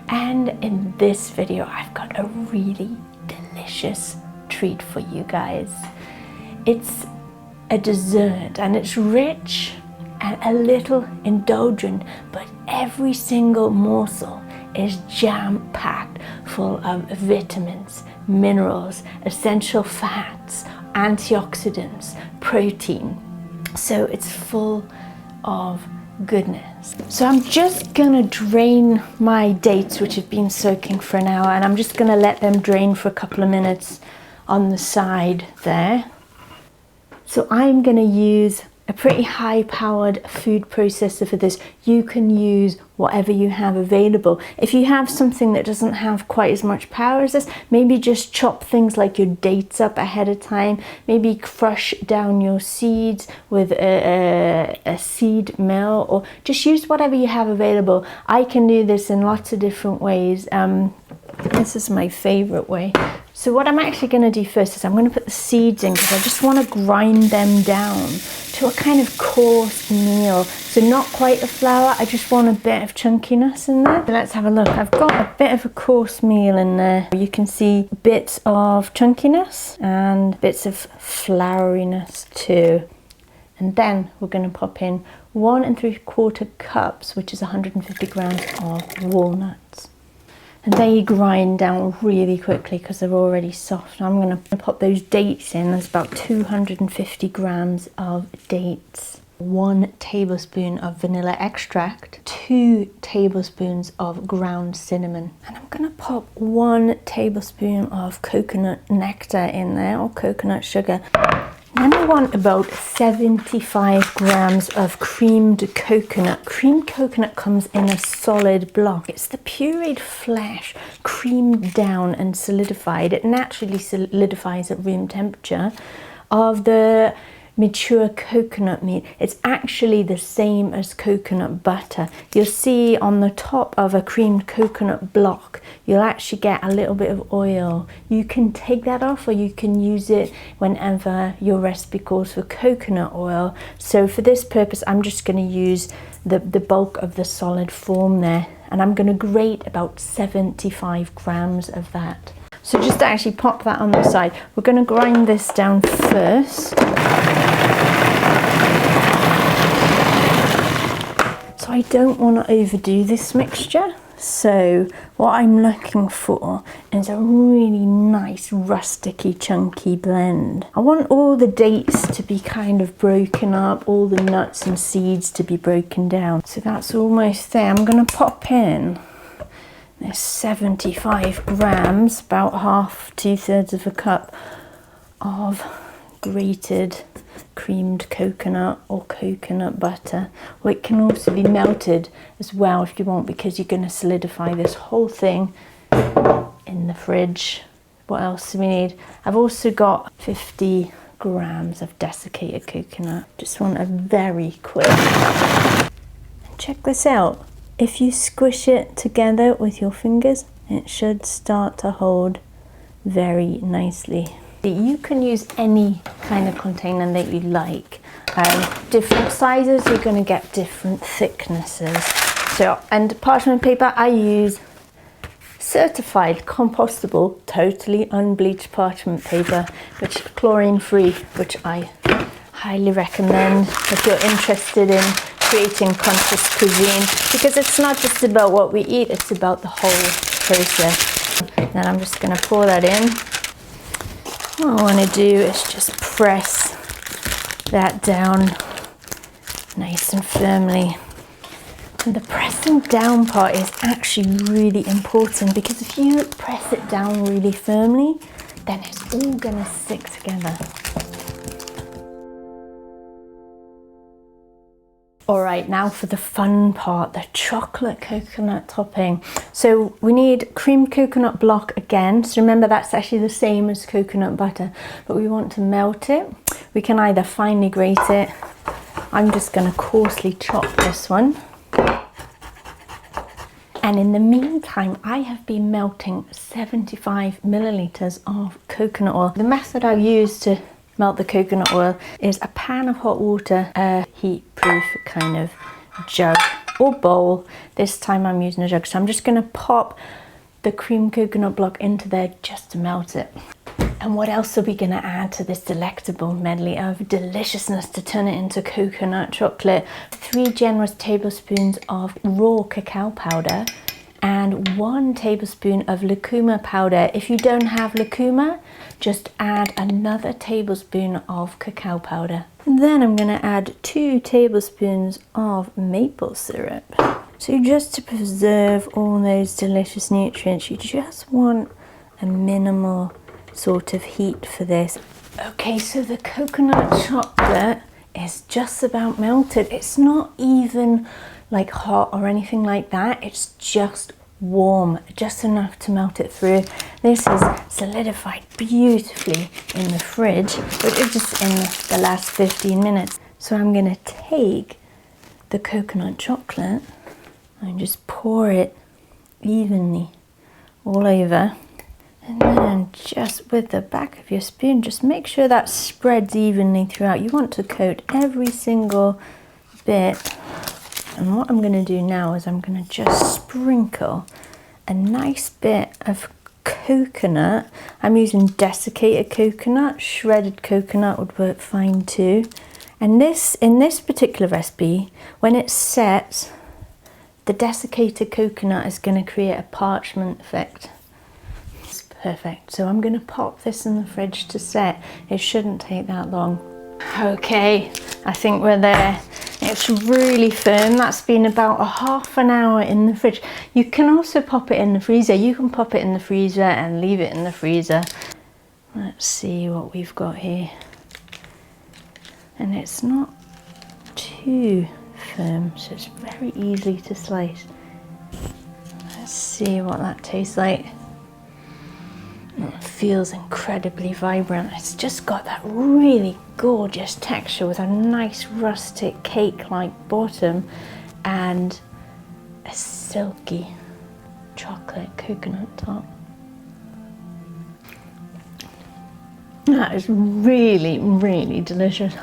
And in this video I've got a really delicious treat for you guys. It's a dessert and it's rich and a little indulgent, but every single morsel is jam-packed full of vitamins, minerals, essential fats, antioxidants, protein. So it's full of goodness. So I'm just gonna drain my dates, which have been soaking for an hour, and I'm just gonna let them drain for a couple of minutes on the side there. So I'm gonna use a pretty high-powered food processor for this. You can use whatever you have available. If you have something that doesn't have quite as much power as this, maybe just chop things like your dates up ahead of time. Maybe crush down your seeds with a seed mill, or just use whatever you have available. I can do this in lots of different ways. This is my favorite way. So what I'm actually going to do first is I'm going to put the seeds in, because I just want to grind them down to a kind of coarse meal. So not quite a flour, I just want a bit of chunkiness in there. So let's have a look. I've got a bit of a coarse meal in there. You can see bits of chunkiness and bits of flouriness too. And then we're going to pop in 1 3/4 cups, which is 150 grams of walnuts. And they grind down really quickly because they're already soft. I'm going to pop those dates in. There's about 250 grams of dates. 1 tablespoon of vanilla extract. 2 tablespoons of ground cinnamon. And I'm going to pop 1 tablespoon of coconut nectar in there, or coconut sugar. Then I want about 75 grams of creamed coconut. Creamed coconut comes in a solid block. It's the pureed flesh creamed down and solidified. It naturally solidifies at room temperature of the mature coconut meat. It's actually the same as coconut butter. You'll see on the top of a creamed coconut block, you'll actually get a little bit of oil. You can take that off, or you can use it whenever your recipe calls for coconut oil. So for this purpose, I'm just going to use the bulk of the solid form there, and I'm going to grate about 75 grams of that. So just to actually pop that on the side, we're going to grind this down first. So I don't want to overdo this mixture. So what I'm looking for is a really nice rusticy chunky blend. I want all the dates to be kind of broken up, all the nuts and seeds to be broken down. So that's almost there. I'm going to pop in there's 75 grams, about half, 2/3 of a cup of grated creamed coconut or coconut butter. Or it can also be melted as well if you want, because you're going to solidify this whole thing in the fridge. What else do we need? I've also got 50 grams of desiccated coconut. Just want a very quick. Check this out. If you squish it together with your fingers, it should start to hold very nicely. You can use any kind of container that you like. Different sizes, you're going to get different thicknesses. So, and parchment paper, I use certified compostable, totally unbleached parchment paper, which is chlorine-free, which I highly recommend if you're interested in creating conscious cuisine, because it's not just about what we eat, it's about the whole process. Then I'm just going to pour that in. What I want to do is just press that down nice and firmly. And the pressing down part is actually really important, because if you press it down really firmly, then it's all going to stick together. All right, now for the fun part, the chocolate coconut topping. So we need creamed coconut block again. So remember, that's actually the same as coconut butter, but we want to melt it. We can either finely grate it. I'm just going to coarsely chop this one. And in the meantime, I have been melting 75 milliliters of coconut oil. The method I've used to melt the coconut oil is a pan of hot water, a heat-proof kind of jug. or bowl. This time I'm using a jug, so I'm just going to pop the cream coconut block into there just to melt it. And what else are we going to add to this delectable medley of deliciousness to turn it into coconut chocolate? 3 generous tablespoons of raw cacao powder and 1 tablespoon of lucuma powder. If you don't have lucuma, just add another tablespoon of cacao powder. And then I'm going to add 2 tablespoons of maple syrup. So just to preserve all those delicious nutrients, you just want a minimal sort of heat for this. Okay, so the coconut chocolate is just about melted. It's not even like hot or anything like that. It's just warm, just enough to melt it through. This is solidified beautifully in the fridge, but it's just in the last 15 minutes. So I'm going to take the coconut chocolate and just pour it evenly all over. And then just with the back of your spoon, just make sure that spreads evenly throughout. You want to coat every single bit. And what I'm going to do now is I'm going to just sprinkle a nice bit of coconut. I'm using desiccated coconut. Shredded coconut would work fine too. And in this particular recipe, when it sets, the desiccated coconut is going to create a parchment effect. Perfect. So I'm going to pop this in the fridge to set. It shouldn't take that long. Okay, I think we're there. It's really firm. That's been about a half an hour in the fridge. You can also pop it in the freezer. You can pop it in the freezer and leave it in the freezer. Let's see what we've got here. And it's not too firm, so it's very easy to slice. Let's see what that tastes like. It feels incredibly vibrant. It's just got that really gorgeous texture with a nice rustic cake-like bottom and a silky chocolate coconut top. That is really, really delicious.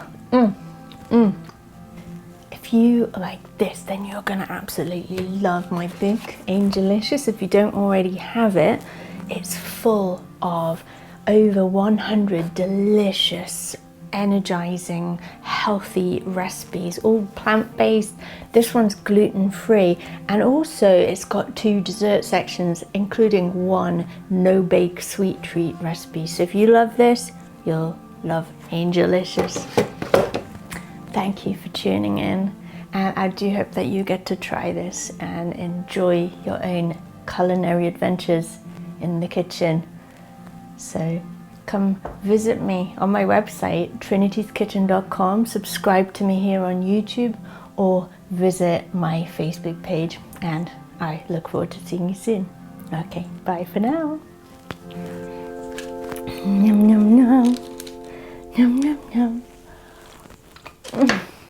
If you like this, then you're gonna absolutely love my book, Angelicious. If you don't already have it, it's full of over 100 delicious, energizing, healthy recipes, all plant-based. This one's gluten-free, and also it's got 2 dessert sections, including 1 no-bake sweet treat recipe. So if you love this, you'll love Angelicious. Thank you for tuning in, and I do hope that you get to try this and enjoy your own culinary adventures in the kitchen. So come visit me on my website, trinityskitchen.com, subscribe to me here on YouTube, or visit my Facebook page, and I look forward to seeing you soon. Okay, bye for now.